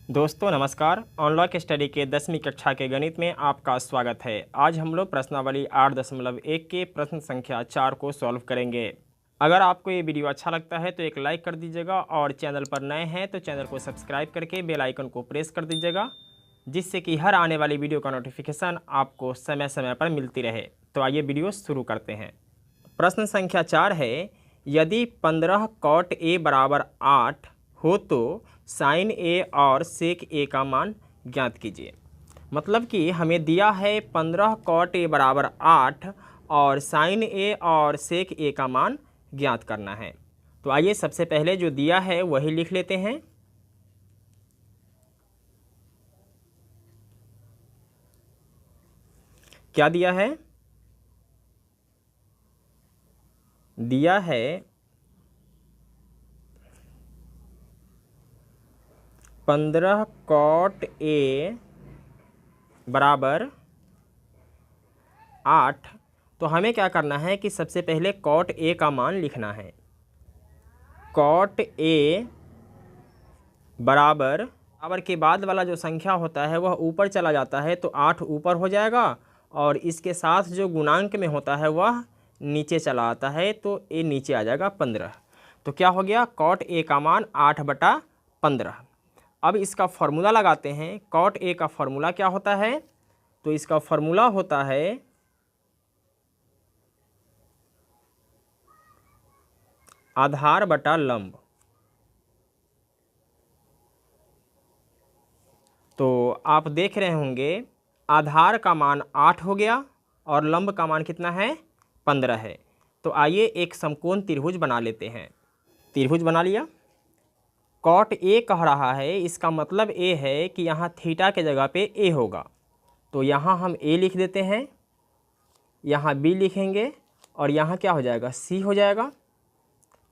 दोस्तों नमस्कार। Online study के 10वीं कक्षा के गणित में आपका स्वागत है। आज हम लोग प्रश्नावली 8.1 के प्रश्न संख्या 4 को सॉल्व करेंगे। अगर आपको ये वीडियो अच्छा लगता है तो एक लाइक कर दीजिएगा और चैनल पर नए हैं तो चैनल को सब्सक्राइब करके बेल आइकन को प्रेस कर दीजिएगा, जिससे कि हर आने वाली वीडियो का नोटिफिकेशन आपको समय समय पर मिलती रहे। तो आइए वीडियो शुरू करते हैं। प्रश्न संख्या 4 है, यदि 15 कॉट ए बराबर 8 हो तो साइन ए और सेक ए का मान ज्ञात कीजिए। मतलब कि हमें दिया है 15 कॉट ए बराबर 8 और साइन ए और सेक ए का मान ज्ञात करना है। तो आइए सबसे पहले जो दिया है वही लिख लेते हैं। क्या दिया है? दिया है 15 कॉट ए बराबर 8। तो हमें क्या करना है कि सबसे पहले कॉट ए का मान लिखना है। कॉट ए बराबर के बाद वाला जो संख्या होता है वह ऊपर चला जाता है, तो 8 ऊपर हो जाएगा और इसके साथ जो गुणांक में होता है वह नीचे चला आता है, तो ए नीचे आ जाएगा 15। तो क्या हो गया? कॉट ए का मान 8/15। अब इसका फॉर्मूला लगाते हैं। कॉट ए का फॉर्मूला क्या होता है? तो इसका फॉर्मूला होता है आधार बटा लंब। तो आप देख रहे होंगे आधार का मान 8 हो गया और लंब का मान कितना है? 15 है। तो आइए एक समकोण त्रिभुज बना लेते हैं। त्रिभुज बना लिया। कॉट ए कह रहा है, इसका मतलब ए है कि यहाँ थीटा के जगह पे ए होगा, तो यहाँ हम ए लिख देते हैं, यहाँ बी लिखेंगे और यहाँ क्या हो जाएगा? सी हो जाएगा।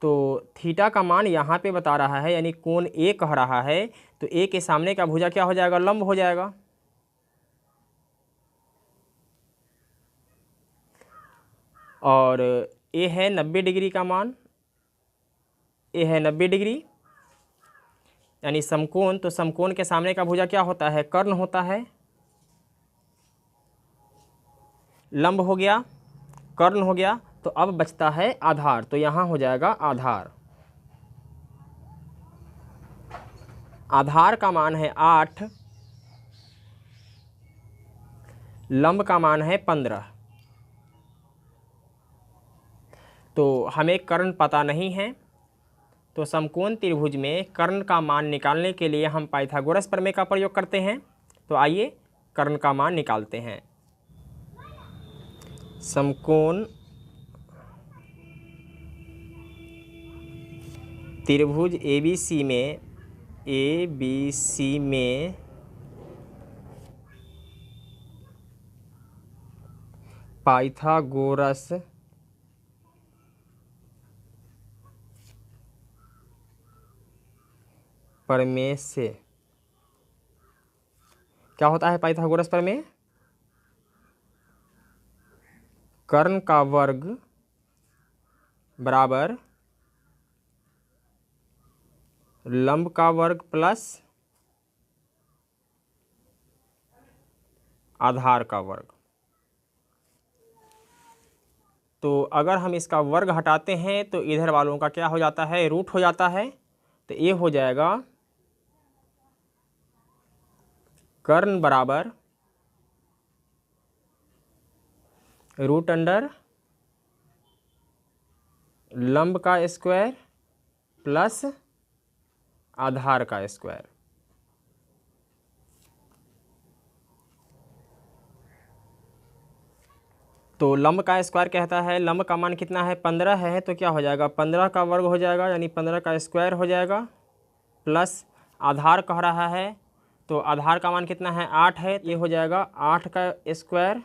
तो थीटा का मान यहाँ पे बता रहा है, यानी कोण ए कह रहा है, तो ए के सामने का भुजा क्या हो जाएगा? लंब हो जाएगा। और ए है 90 डिग्री का मान, ए है 90 डिग्री यानी समकोण। तो समकोण के सामने का भुजा क्या होता है? कर्ण होता है। लंब हो गया, कर्ण हो गया, तो अब बचता है आधार, तो यहाँ हो जाएगा आधार। आधार का मान है 8, लंब का मान है 15। तो हमें कर्ण पता नहीं है, तो समकोण त्रिभुज में कर्ण का मान निकालने के लिए हम पाइथागोरस प्रमेय का प्रयोग करते हैं। तो आइए कर्ण का मान निकालते हैं। समकोण त्रिभुज ABC में पाइथागोरस प्रमेय से क्या होता है? पाइथागोरस प्रमेय कर्ण का वर्ग बराबर लंब का वर्ग प्लस आधार का वर्ग। तो अगर हम इसका वर्ग हटाते हैं तो इधर वालों का क्या हो जाता है? रूट हो जाता है। तो ये हो जाएगा कर्ण बराबर रूट अंडर लंब का स्क्वायर प्लस आधार का स्क्वायर। तो लंब का स्क्वायर कहता है लंब का मान कितना है? 15 है, तो क्या हो जाएगा? 15 का वर्ग हो जाएगा, यानी 15 का स्क्वायर हो जाएगा, प्लस आधार कह रहा है, तो आधार का मान कितना है? 8 है, ये हो जाएगा 8 का स्क्वायर।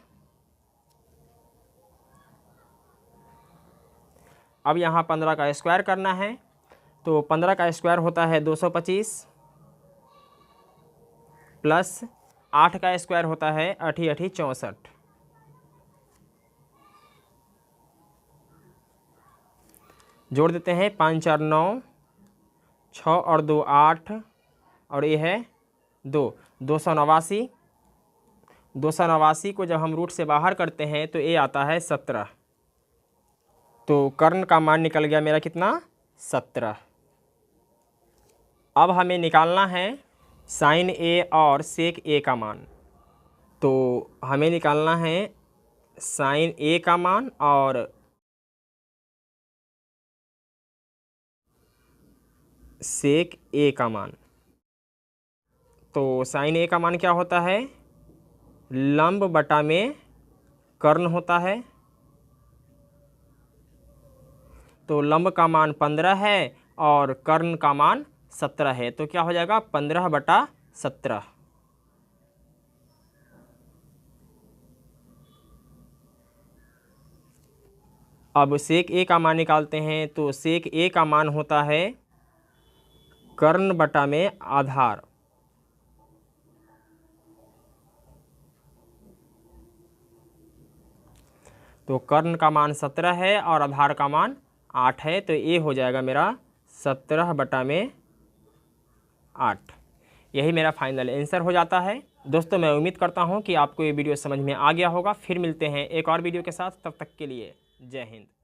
अब यहाँ 15 का स्क्वायर करना है, तो 15 का स्क्वायर होता है 225 प्लस 8 का स्क्वायर होता है 8 8 64। जोड़ देते हैं, 5 4 9, 6 और 2 8 और ये है 289, 289 को जब हम रूट से बाहर करते हैं तो ये आता है 17। तो कर्ण का मान निकल गया मेरा कितना, 17। अब हमें निकालना है साइन ए और सेक ए का मान। तो हमें निकालना है साइन ए का मान और सेक ए का मान। तो साइन ए का मान क्या होता है, लंब बटा में कर्ण होता है। तो लंब का मान 15 है और कर्ण का मान 17 है, तो क्या हो जाएगा 15/17। अब सेक ए का मान निकालते हैं। तो सेक ए का मान होता है कर्ण बटा में आधार। तो कर्ण का मान 17 है और आधार का मान 8 है, तो ये हो जाएगा मेरा 17/8। यही मेरा फाइनल आंसर हो जाता है। दोस्तों मैं उम्मीद करता हूँ कि आपको ये वीडियो समझ में आ गया होगा। फिर मिलते हैं एक और वीडियो के साथ, तब तक के लिए जय हिंद।